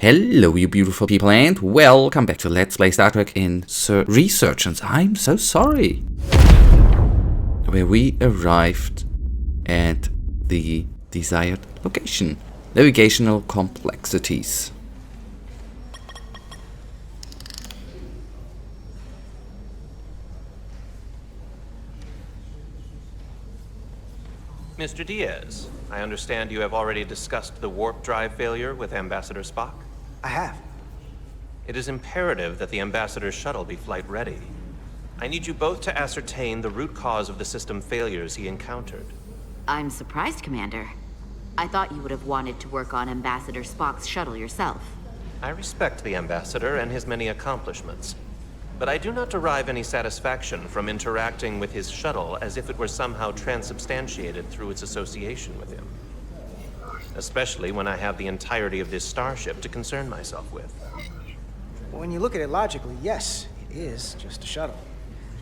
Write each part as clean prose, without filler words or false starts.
Hello, you beautiful people, and welcome back to Let's Play Star Trek in Resurgence. I'm so sorry. Where we arrived at the desired location. Navigational Complexities. Mr. Diaz, I understand you have already discussed the warp drive failure with Ambassador Spock? I have. It is imperative that the Ambassador's shuttle be flight ready. I need you both to ascertain the root cause of the system failures he encountered. I'm surprised, Commander. I thought you would have wanted to work on Ambassador Spock's shuttle yourself. I respect the Ambassador and his many accomplishments, but I do not derive any satisfaction from interacting with his shuttle as if it were somehow transubstantiated through its association with him. Especially when I have the entirety of this starship to concern myself with. When you look at it logically, yes, it is just a shuttle.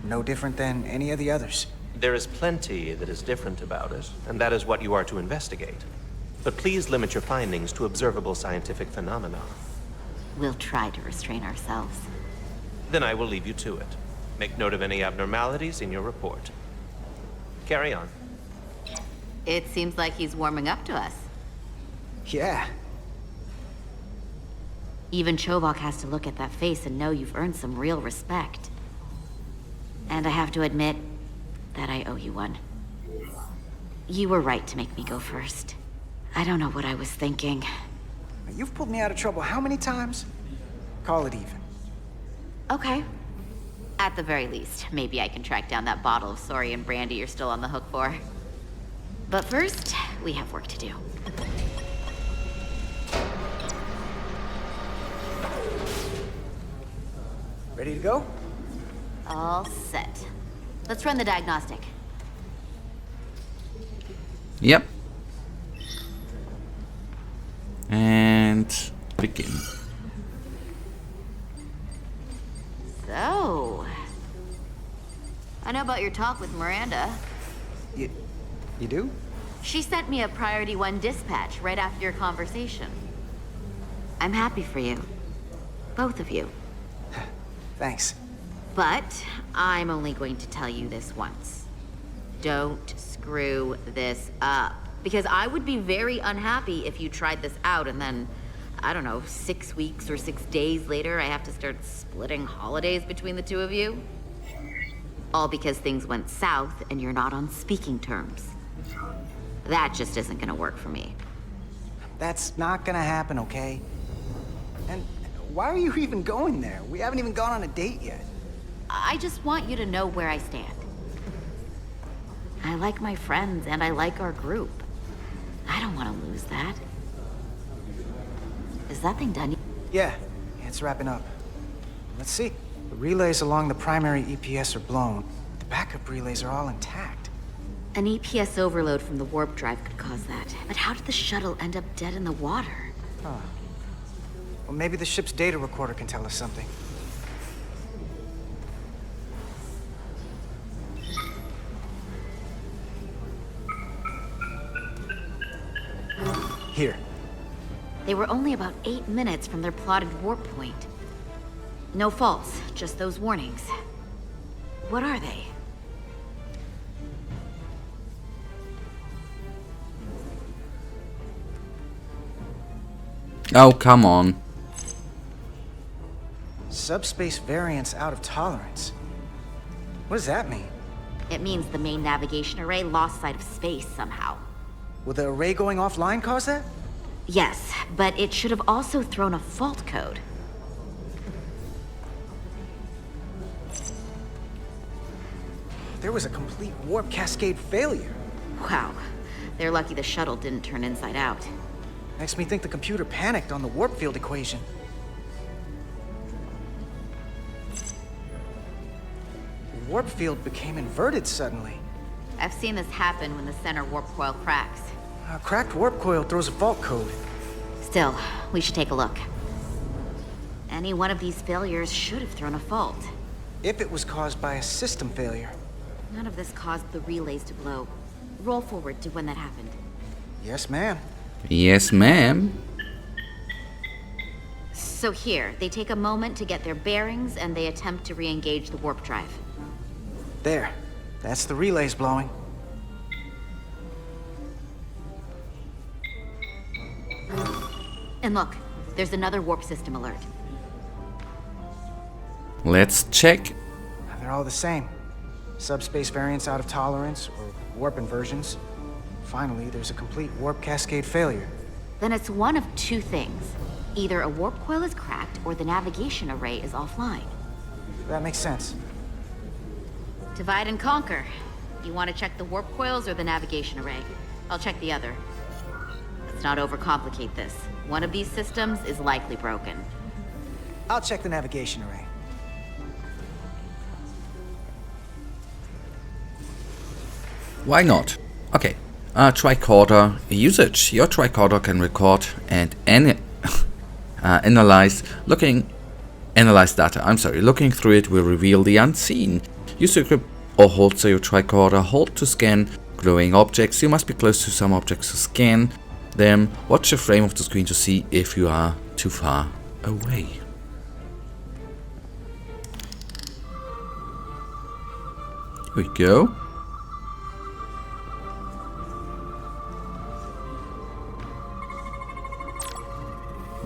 No different than any of the others. There is plenty that is different about it, and that is what you are to investigate. But please limit your findings to observable scientific phenomena. We'll try to restrain ourselves. Then I will leave you to it. Make note of any abnormalities in your report. Carry on. It seems like he's warming up to us. Yeah. Even Chobok has to look at that face and know you've earned some real respect. And I have to admit that I owe you one. You were right to make me go first. I don't know what I was thinking. You've pulled me out of trouble how many times? Call it even. Okay. At the very least, maybe I can track down that bottle of Saurian brandy you're still on the hook for. But first, we have work to do. Ready to go? All set. Let's run the diagnostic. Yep. And begin. So, I know about your talk with Miranda. You do? She sent me a Priority 1 dispatch right after your conversation. I'm happy for you. Both of you. Thanks. But I'm only going to tell you this once. Don't screw this up. Because I would be very unhappy if you tried this out and then, I don't know, 6 weeks or 6 days later, I have to start splitting holidays between the two of you. All because things went south and you're not on speaking terms. That just isn't gonna work for me. That's not gonna happen, okay? And why are you even going there? We haven't even gone on a date yet. I just want you to know where I stand. I like my friends and I like our group. I don't want to lose that. Is that thing done? Yeah, it's wrapping up. Let's see. The relays along the primary EPS are blown. The backup relays are all intact. An EPS overload from the warp drive could cause that. But how did the shuttle end up dead in the water? Huh. Well, maybe the ship's data recorder can tell us something. Here. They were only about 8 minutes from their plotted warp point. No faults, just those warnings. What are they? Oh, come on. Subspace variance out of tolerance. What does that mean? It means the main navigation array lost sight of space somehow. Will the array going offline cause that? Yes, but it should have also thrown a fault code. There was a complete warp cascade failure. Wow. They're lucky the shuttle didn't turn inside out. Makes me think the computer panicked on the warp field equation. The warp field became inverted suddenly. I've seen this happen when the center warp coil cracks. A cracked warp coil throws a fault code. Still, we should take a look. Any one of these failures should have thrown a fault. If it was caused by a system failure. None of this caused the relays to blow. Roll forward to when that happened. Yes, ma'am. Yes, ma'am. So here, they take a moment to get their bearings and they attempt to re-engage the warp drive. There. That's the relays blowing. And look, there's another warp system alert. Let's check. They're all the same. Subspace variants out of tolerance, or warp inversions. Finally, there's a complete warp cascade failure. Then it's one of two things. Either a warp coil is cracked or the navigation array is offline. That makes sense. Divide and conquer. You want to check the warp coils or the navigation array? I'll check the other. Let's not overcomplicate this. One of these systems is likely broken. I'll check the navigation array. Why not? Okay. Tricorder usage. Your tricorder can record and analyze data. Looking through it will reveal the unseen. Use your grip or hold your tricorder. Hold to scan glowing objects. You must be close to some objects to scan them. Watch the frame of the screen to see if you are too far away. Here we go.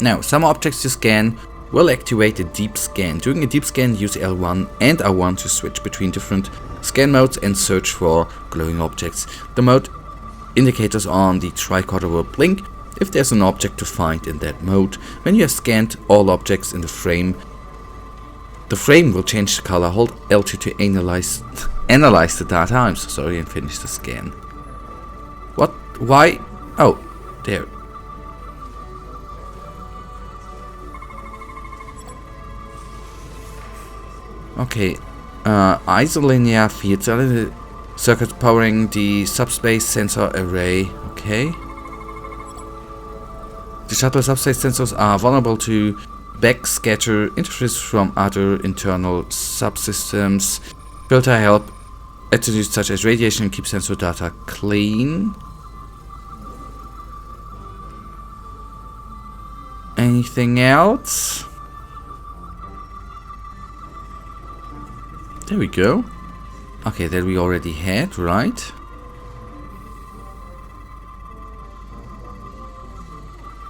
Now, some objects you scan will activate a deep scan. During a deep scan, use L1 and R1 to switch between different scan modes and search for glowing objects. The mode indicators on the tricorder will blink if there's an object to find in that mode. When you have scanned all objects in the frame will change the color. Hold L2 to analyze the data. I'm so sorry, and finish the scan. What? Why? Oh, there. Okay, isolinear fields are circuits powering the subspace sensor array. Okay. The shuttle subspace sensors are vulnerable to backscatter interference from other internal subsystems. Filter help attributes such as radiation and keep sensor data clean. Anything else? There we go. Okay, that we already had, right?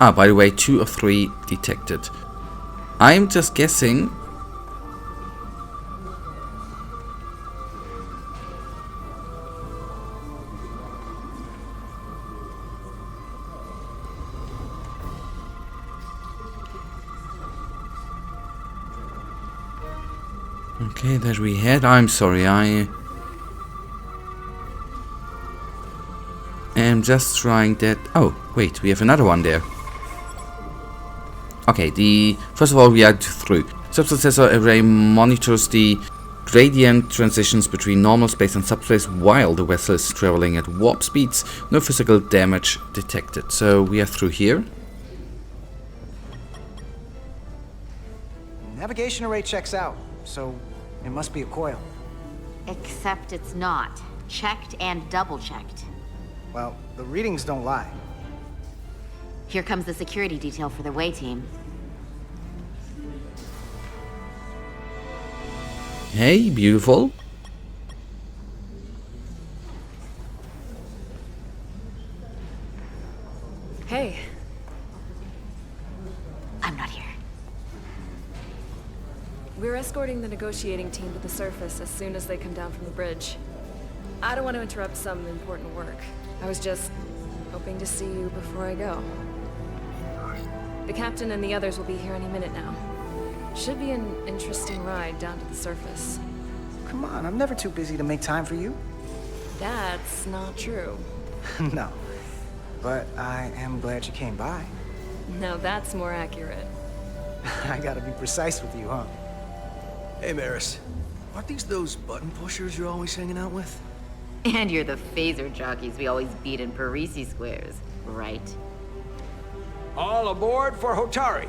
Ah, by the way, 2 of 3 detected. I'm just guessing. Okay, that we had. I'm sorry, I am just trying that. Oh, wait, we have another one there. Okay, first of all, we are through. Subspace sensor array monitors the gradient transitions between normal space and subspace while the vessel is traveling at warp speeds. No physical damage detected. So we are through here. Navigation array checks out, so it must be a coil. Except it's not. Checked and double-checked. Well, the readings don't lie. Here comes the security detail for the way team. Hey, beautiful. Hey. I'm not here. We're escorting the negotiating team to the surface as soon as they come down from the bridge. I don't want to interrupt some important work. I was just hoping to see you before I go. The captain and the others will be here any minute now. Should be an interesting ride down to the surface. Come on, I'm never too busy to make time for you. That's not true. No, but I am glad you came by. Now that's more accurate. I gotta be precise with you, huh? Hey, Maris. Aren't these those button pushers you're always hanging out with? And you're the phaser jockeys we always beat in Parisi squares, right? All aboard for Hotari.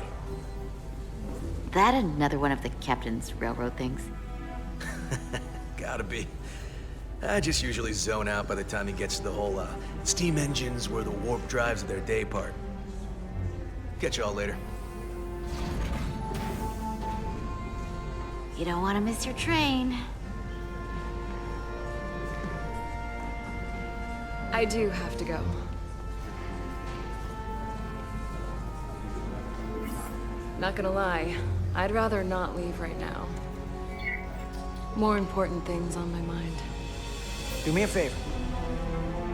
That another one of the captain's railroad things? Gotta be. I just usually zone out by the time he gets to the whole, steam engines were the warp drives of their day part. Catch y'all later. You don't want to miss your train. I do have to go. Not gonna lie, I'd rather not leave right now. More important things on my mind. Do me a favor.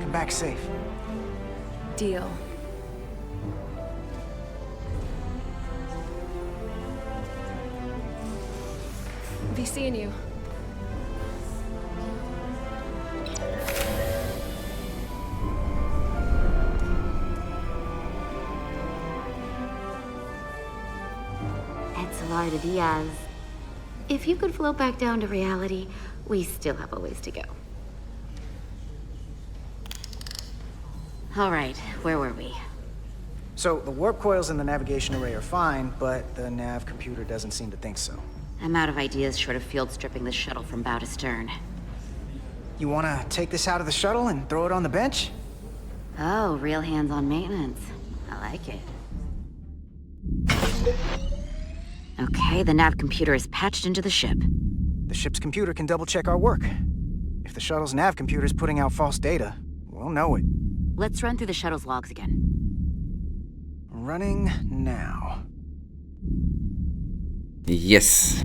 Come back safe. Deal. Be seeing you. Edsalarda Diaz. If you could float back down to reality, we still have a ways to go. All right, where were we? So, the warp coils in the navigation array are fine, but the nav computer doesn't seem to think so. I'm out of ideas short of field stripping the shuttle from bow to stern. You wanna take this out of the shuttle and throw it on the bench? Oh, real hands-on maintenance. I like it. Okay, the nav computer is patched into the ship. The ship's computer can double-check our work. If the shuttle's nav computer is putting out false data, we'll know it. Let's run through the shuttle's logs again. Running now. Yes.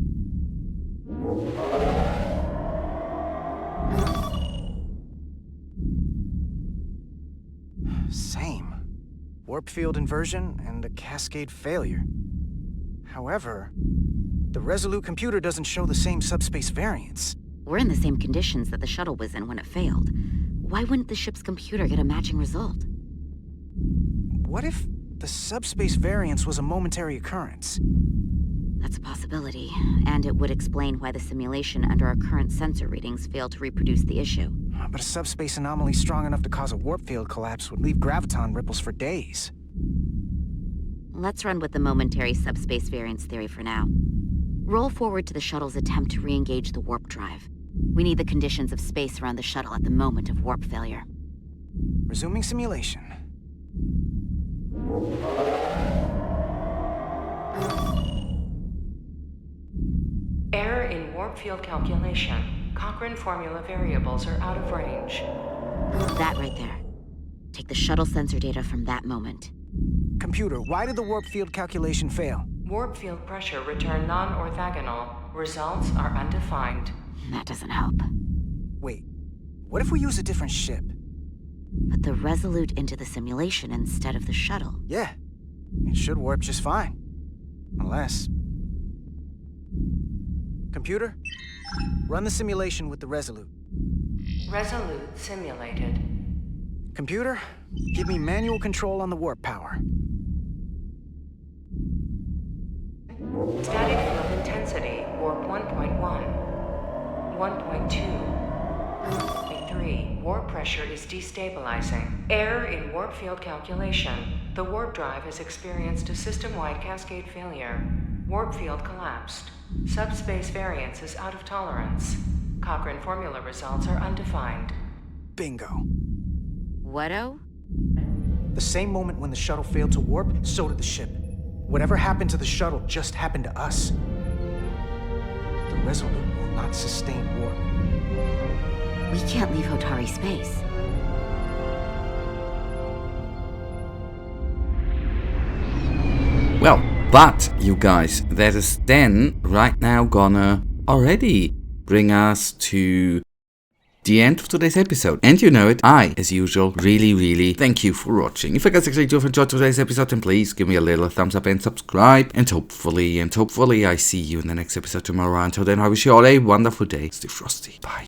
Same. Warp field inversion and a cascade failure. However, the Resolute computer doesn't show the same subspace variance. We're in the same conditions that the shuttle was in when it failed. Why wouldn't the ship's computer get a matching result? What if the subspace variance was a momentary occurrence? That's a possibility, and it would explain why the simulation under our current sensor readings failed to reproduce the issue. But a subspace anomaly strong enough to cause a warp field collapse would leave graviton ripples for days. Let's run with the momentary subspace variance theory for now. Roll forward to the shuttle's attempt to re-engage the warp drive. We need the conditions of space around the shuttle at the moment of warp failure. Resuming simulation. Error in warp field calculation. Cochrane formula variables are out of range. That right there. Take the shuttle sensor data from that moment. Computer, why did the warp field calculation fail? Warp field pressure returned non-orthogonal. Results are undefined. That doesn't help. Wait, what if we use a different ship? Put the Resolute into the simulation instead of the shuttle. Yeah, it should warp just fine. Unless... Computer, run the simulation with the Resolute. Resolute simulated. Computer, give me manual control on the warp power. Static field intensity, warp 1.1. 1.2. 3. Warp pressure is destabilizing. Error in warp field calculation. The warp drive has experienced a system-wide cascade failure. Warp field collapsed. Subspace variance is out of tolerance. Cochrane formula results are undefined. Bingo. What-o? The same moment when the shuttle failed to warp, so did the ship. Whatever happened to the shuttle just happened to us. The Resolute will not sustain warp. We can't leave Hotari space. Well, but, you guys, that is then right now gonna already bring us to the end of today's episode. And you know it, I, as usual, really thank you for watching. If you guys actually do have enjoyed today's episode, then please give me a little thumbs up and subscribe. And hopefully I see you in the next episode tomorrow. Until then, I wish you all a wonderful day. Stay frosty. Bye.